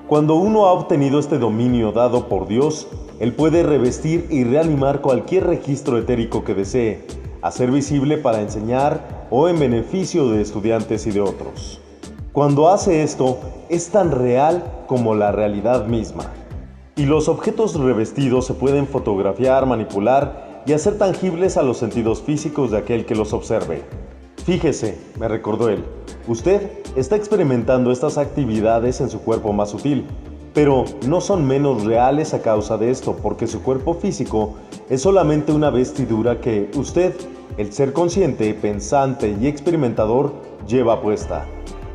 Cuando uno ha obtenido este dominio dado por Dios, él puede revestir y reanimar cualquier registro etérico que desee, hacer visible para enseñar o en beneficio de estudiantes y de otros. Cuando hace esto, es tan real como la realidad misma. Y los objetos revestidos se pueden fotografiar, manipular y hacer tangibles a los sentidos físicos de aquel que los observe. Fíjese, me recordó él, usted está experimentando estas actividades en su cuerpo más sutil, pero no son menos reales a causa de esto, porque su cuerpo físico es solamente una vestidura que usted, el ser consciente, pensante y experimentador, lleva puesta.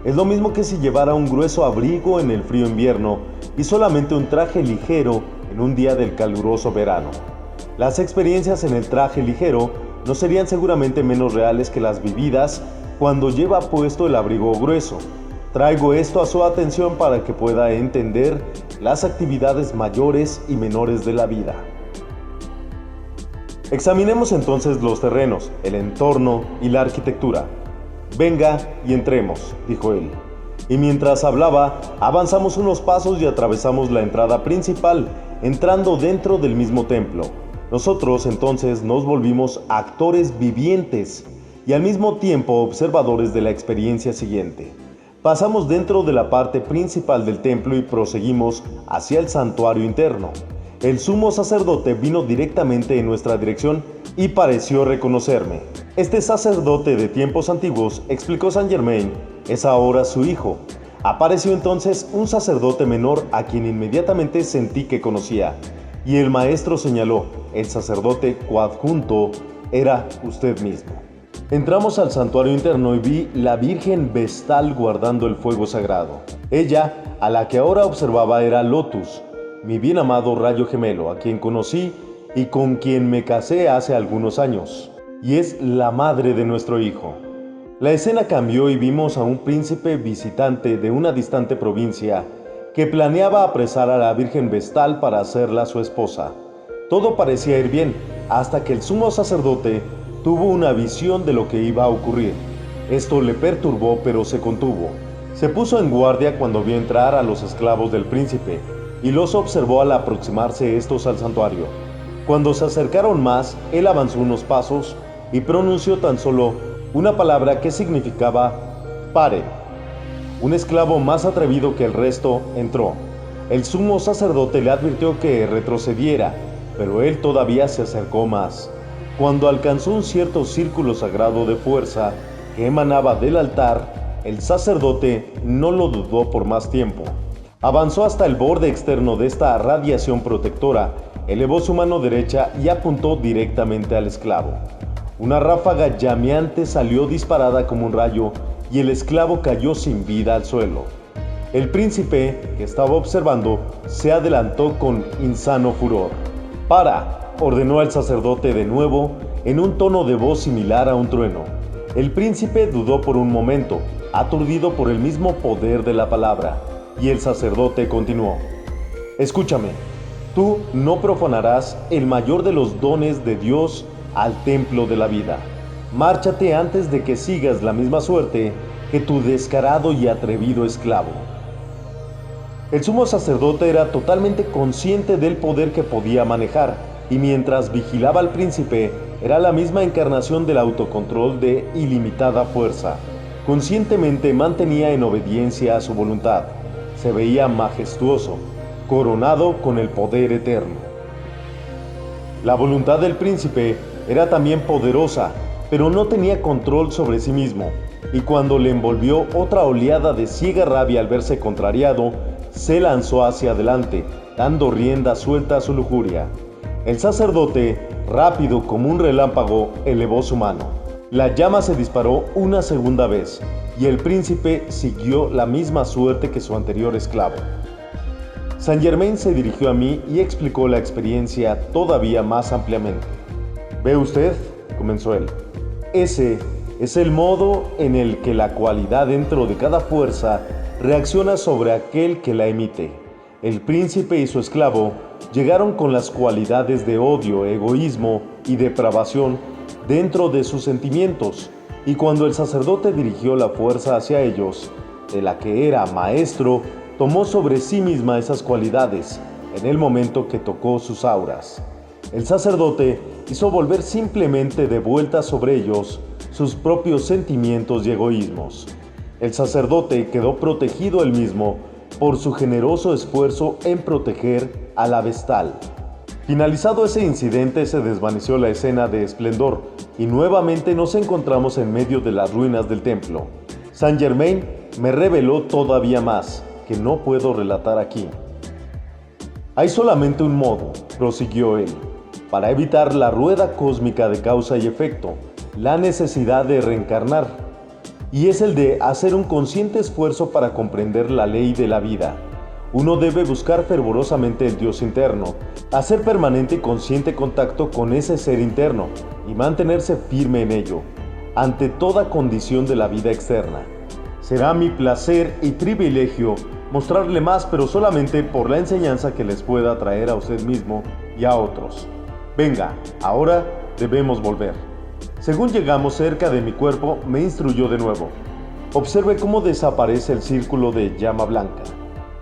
Es lo mismo que si llevara un grueso abrigo en el frío invierno y solamente un traje ligero en un día del caluroso verano. Las experiencias en el traje ligero no serían seguramente menos reales que las vividas cuando lleva puesto el abrigo grueso. Traigo esto a su atención para que pueda entender las actividades mayores y menores de la vida. Examinemos entonces los terrenos, el entorno y la arquitectura. Venga y entremos, dijo él. Y mientras hablaba, avanzamos unos pasos y atravesamos la entrada principal, entrando dentro del mismo templo. Nosotros entonces nos volvimos actores vivientes y al mismo tiempo observadores de la experiencia siguiente. Pasamos dentro de la parte principal del templo y proseguimos hacia el santuario interno. El sumo sacerdote vino directamente en nuestra dirección y pareció reconocerme. Este sacerdote de tiempos antiguos, explicó Saint Germain, es ahora su hijo. Apareció entonces un sacerdote menor a quien inmediatamente sentí que conocía. Y el maestro señaló, el sacerdote coadjunto era usted mismo. Entramos al santuario interno y vi la Virgen Vestal guardando el fuego sagrado. Ella, a la que ahora observaba, era Lotus, mi bien amado rayo gemelo, a quien conocí y con quien me casé hace algunos años, y es la madre de nuestro hijo. La escena cambió y vimos a un príncipe visitante de una distante provincia que planeaba apresar a la Virgen Vestal para hacerla su esposa. Todo parecía ir bien, hasta que el sumo sacerdote tuvo una visión de lo que iba a ocurrir. Esto le perturbó, pero se contuvo. Se puso en guardia cuando vio entrar a los esclavos del príncipe y los observó al aproximarse estos al santuario. Cuando se acercaron más, él avanzó unos pasos y pronunció tan solo una palabra que significaba «pare». Un esclavo más atrevido que el resto entró. El sumo sacerdote le advirtió que retrocediera, pero él todavía se acercó más. Cuando alcanzó un cierto círculo sagrado de fuerza que emanaba del altar, el sacerdote no lo dudó por más tiempo. Avanzó hasta el borde externo de esta radiación protectora, elevó su mano derecha y apuntó directamente al esclavo. Una ráfaga llameante salió disparada como un rayo y el esclavo cayó sin vida al suelo. El príncipe, que estaba observando, se adelantó con insano furor. «¡Para!», ordenó el sacerdote de nuevo en un tono de voz similar a un trueno. El príncipe dudó por un momento, aturdido por el mismo poder de la palabra, y el sacerdote continuó. «Escúchame, tú no profanarás el mayor de los dones de Dios al templo de la vida. Márchate antes de que sigas la misma suerte que tu descarado y atrevido esclavo». El sumo sacerdote era totalmente consciente del poder que podía manejar, y mientras vigilaba al príncipe, era la misma encarnación del autocontrol de ilimitada fuerza. Conscientemente mantenía en obediencia a su voluntad. Se veía majestuoso, coronado con el poder eterno. La voluntad del príncipe era también poderosa, pero no tenía control sobre sí mismo, y cuando le envolvió otra oleada de ciega rabia al verse contrariado, se lanzó hacia adelante, dando rienda suelta a su lujuria. El sacerdote, rápido como un relámpago, elevó su mano. La llama se disparó una segunda vez, y el príncipe siguió la misma suerte que su anterior esclavo. Saint Germain se dirigió a mí y explicó la experiencia todavía más ampliamente. «¿Ve usted?», comenzó él. «Ese es el modo en el que la cualidad dentro de cada fuerza reacciona sobre aquel que la emite. El príncipe y su esclavo llegaron con las cualidades de odio, egoísmo y depravación dentro de sus sentimientos, y cuando el sacerdote dirigió la fuerza hacia ellos, de la que era maestro, tomó sobre sí misma esas cualidades en el momento que tocó sus auras. El sacerdote hizo volver simplemente de vuelta sobre ellos sus propios sentimientos y egoísmos. El sacerdote quedó protegido él mismo por su generoso esfuerzo en proteger a la Vestal. Finalizado ese incidente, se desvaneció la escena de esplendor y nuevamente nos encontramos en medio de las ruinas del templo. Saint Germain me reveló todavía más, que no puedo relatar aquí. «Hay solamente un modo», prosiguió él, «para evitar la rueda cósmica de causa y efecto, la necesidad de reencarnar, y es el de hacer un consciente esfuerzo para comprender la ley de la vida. Uno debe buscar fervorosamente el Dios interno, hacer permanente y consciente contacto con ese ser interno y mantenerse firme en ello, ante toda condición de la vida externa. Será mi placer y privilegio mostrarle más, pero solamente por la enseñanza que les pueda traer a usted mismo y a otros. Venga, ahora debemos volver». Según llegamos cerca de mi cuerpo, me instruyó de nuevo. «Observe cómo desaparece el círculo de llama blanca».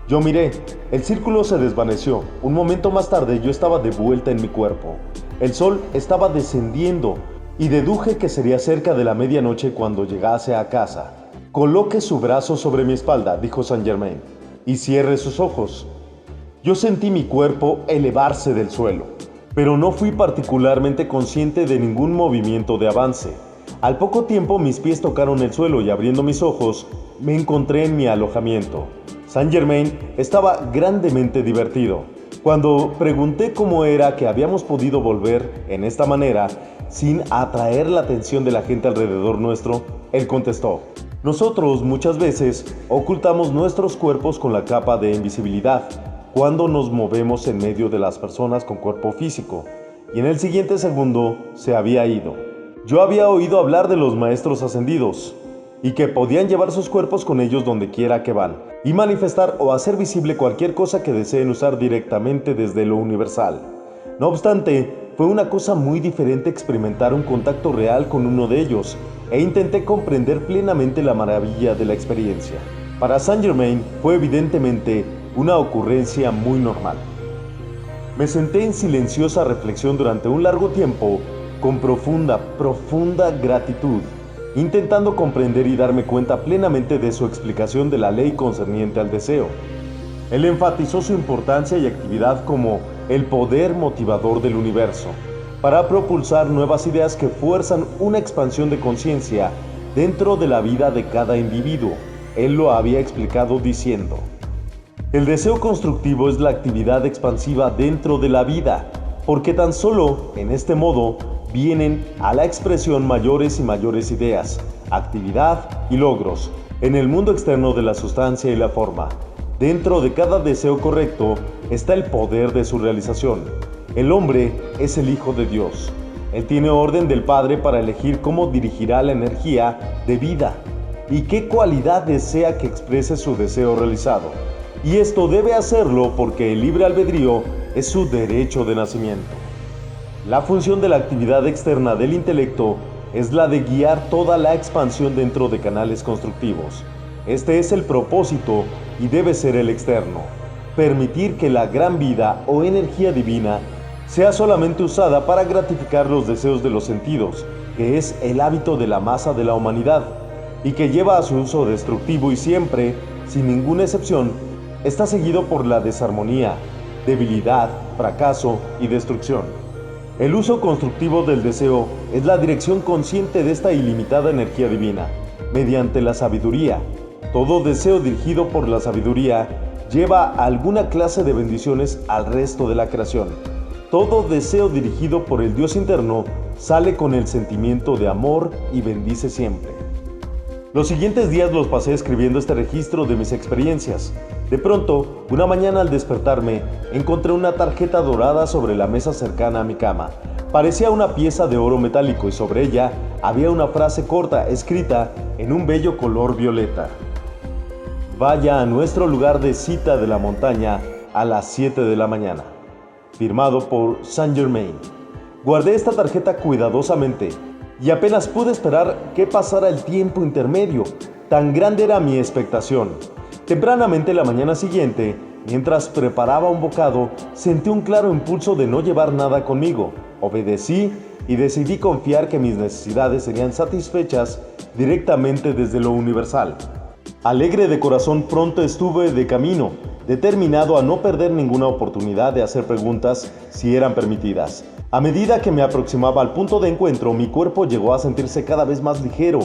Yo miré, el círculo se desvaneció. Un momento más tarde yo estaba de vuelta en mi cuerpo. El sol estaba descendiendo y deduje que sería cerca de la medianoche cuando llegase a casa. Coloque su brazo sobre mi espalda, dijo Saint Germain, y cierre sus ojos. Yo sentí mi cuerpo elevarse del suelo, pero no fui particularmente consciente de ningún movimiento de avance. Al poco tiempo mis pies tocaron el suelo y abriendo mis ojos, me encontré en mi alojamiento. Saint Germain estaba grandemente divertido. Cuando pregunté cómo era que habíamos podido volver en esta manera, sin atraer la atención de la gente alrededor nuestro, él contestó: nosotros muchas veces ocultamos nuestros cuerpos con la capa de invisibilidad cuando nos movemos en medio de las personas con cuerpo físico, y en el siguiente segundo se había ido. Yo había oído hablar de los maestros ascendidos, y que podían llevar sus cuerpos con ellos donde quiera que van, y manifestar o hacer visible cualquier cosa que deseen usar directamente desde lo universal. No obstante, fue una cosa muy diferente experimentar un contacto real con uno de ellos, e intenté comprender plenamente la maravilla de la experiencia. Para Saint Germain fue evidentemente una ocurrencia muy normal. Me senté en silenciosa reflexión durante un largo tiempo, con profunda gratitud, intentando comprender y darme cuenta plenamente de su explicación de la ley concerniente al deseo. Él enfatizó su importancia y actividad como el poder motivador del universo, para propulsar nuevas ideas que fuerzan una expansión de conciencia dentro de la vida de cada individuo. Él lo había explicado diciendo: el deseo constructivo es la actividad expansiva dentro de la vida, porque tan solo en este modo vienen a la expresión mayores y mayores ideas, actividad y logros en el mundo externo de la sustancia y la forma. Dentro de cada deseo correcto está el poder de su realización. El hombre es el Hijo de Dios. Él tiene orden del Padre para elegir cómo dirigirá la energía de vida y qué cualidad desea que exprese su deseo realizado. Y esto debe hacerlo porque el libre albedrío es su derecho de nacimiento. La función de la actividad externa del intelecto es la de guiar toda la expansión dentro de canales constructivos. Este es el propósito y debe ser el externo: permitir que la gran vida o energía divina sea solamente usada para gratificar los deseos de los sentidos, que es el hábito de la masa de la humanidad, y que lleva a su uso destructivo y siempre, sin ninguna excepción, está seguido por la desarmonía, debilidad, fracaso y destrucción. El uso constructivo del deseo es la dirección consciente de esta ilimitada energía divina, mediante la sabiduría. Todo deseo dirigido por la sabiduría lleva alguna clase de bendiciones al resto de la creación. Todo deseo dirigido por el Dios interno sale con el sentimiento de amor y bendice siempre. Los siguientes días los pasé escribiendo este registro de mis experiencias. De pronto, una mañana al despertarme, encontré una tarjeta dorada sobre la mesa cercana a mi cama. Parecía una pieza de oro metálico y sobre ella había una frase corta escrita en un bello color violeta: vaya a nuestro lugar de cita de la montaña a las 7 de la mañana. Firmado por Saint Germain. Guardé esta tarjeta cuidadosamente y apenas pude esperar que pasara el tiempo intermedio. Tan grande era mi expectación. Tempranamente la mañana siguiente, mientras preparaba un bocado, sentí un claro impulso de no llevar nada conmigo. Obedecí y decidí confiar que mis necesidades serían satisfechas directamente desde lo universal. Alegre de corazón, pronto estuve de camino, determinado a no perder ninguna oportunidad de hacer preguntas si eran permitidas. A medida que me aproximaba al punto de encuentro, mi cuerpo llegó a sentirse cada vez más ligero,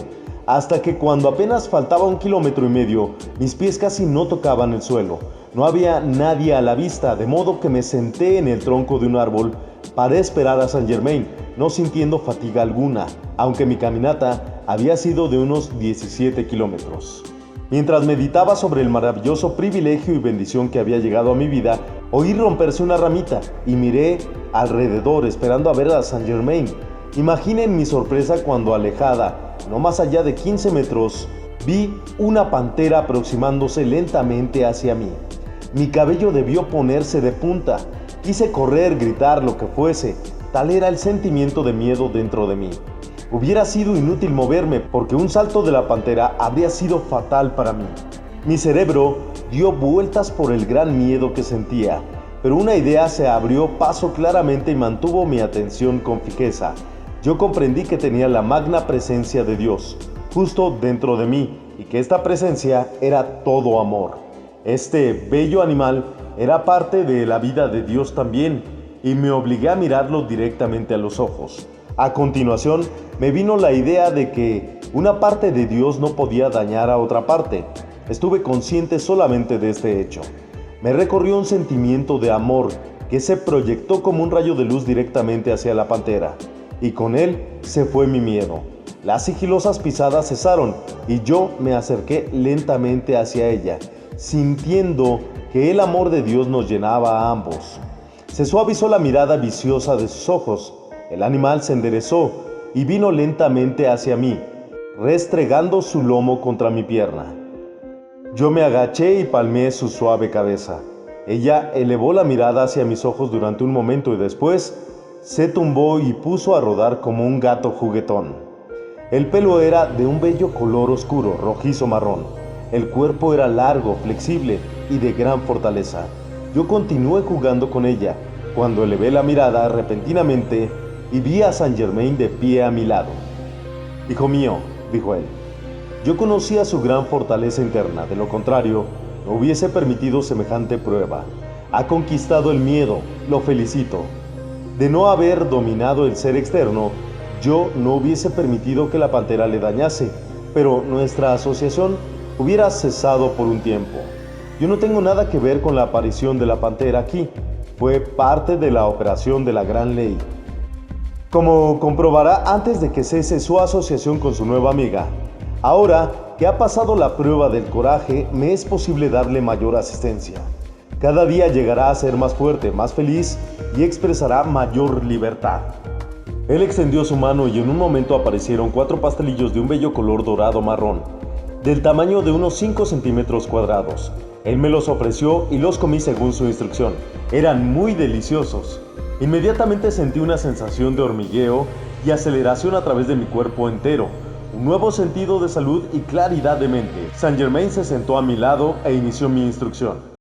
hasta que cuando apenas faltaba 1,5 kilómetros, mis pies casi no tocaban el suelo. No había nadie a la vista, de modo que me senté en el tronco de un árbol para esperar a Saint Germain, no sintiendo fatiga alguna, aunque mi caminata había sido de unos 17 kilómetros. Mientras meditaba sobre el maravilloso privilegio y bendición que había llegado a mi vida, oí romperse una ramita y miré alrededor esperando a ver a Saint Germain. Imaginen mi sorpresa cuando, alejada, no más allá de 15 metros, vi una pantera aproximándose lentamente hacia mí. Mi cabello debió ponerse de punta. Quise correr, gritar, lo que fuese. Tal era el sentimiento de miedo dentro de mí. Hubiera sido inútil moverme porque un salto de la pantera habría sido fatal para mí. Mi cerebro dio vueltas por el gran miedo que sentía, pero una idea se abrió paso claramente y mantuvo mi atención con fijeza. Yo comprendí que tenía la magna presencia de Dios justo dentro de mí y que esta presencia era todo amor. Este bello animal era parte de la vida de Dios también, y me obligué a mirarlo directamente a los ojos. A continuación, me vino la idea de que una parte de Dios no podía dañar a otra parte. Estuve consciente solamente de este hecho. Me recorrió un sentimiento de amor que se proyectó como un rayo de luz directamente hacia la pantera, y con él se fue mi miedo. Las sigilosas pisadas cesaron y yo me acerqué lentamente hacia ella, sintiendo que el amor de Dios nos llenaba a ambos. Se suavizó la mirada viciosa de sus ojos. El animal se enderezó y vino lentamente hacia mí, restregando su lomo contra mi pierna. Yo me agaché y palmeé su suave cabeza. Ella elevó la mirada hacia mis ojos durante un momento y después se tumbó y puso a rodar como un gato juguetón. El pelo era de un bello color oscuro, rojizo marrón. El cuerpo era largo, flexible y de gran fortaleza. Yo continué jugando con ella, cuando elevé la mirada repentinamente y vi a Saint Germain de pie a mi lado. «Hijo mío», dijo él, «yo conocía su gran fortaleza interna, de lo contrario, no hubiese permitido semejante prueba. Ha conquistado el miedo, lo felicito. De no haber dominado el ser externo, yo no hubiese permitido que la pantera le dañase, pero nuestra asociación hubiera cesado por un tiempo. Yo no tengo nada que ver con la aparición de la pantera aquí. Fue parte de la operación de la gran ley. Como comprobará antes de que cese su asociación con su nueva amiga, ahora que ha pasado la prueba del coraje, me es posible darle mayor asistencia. Cada día llegará a ser más fuerte, más feliz y expresará mayor libertad». Él extendió su mano y en un momento aparecieron 4 pastelillos de un bello color dorado marrón, del tamaño de unos 5 centímetros cuadrados. Él me los ofreció y los comí según su instrucción. Eran muy deliciosos. Inmediatamente sentí una sensación de hormigueo y aceleración a través de mi cuerpo entero, un nuevo sentido de salud y claridad de mente. Saint Germain se sentó a mi lado e inició mi instrucción.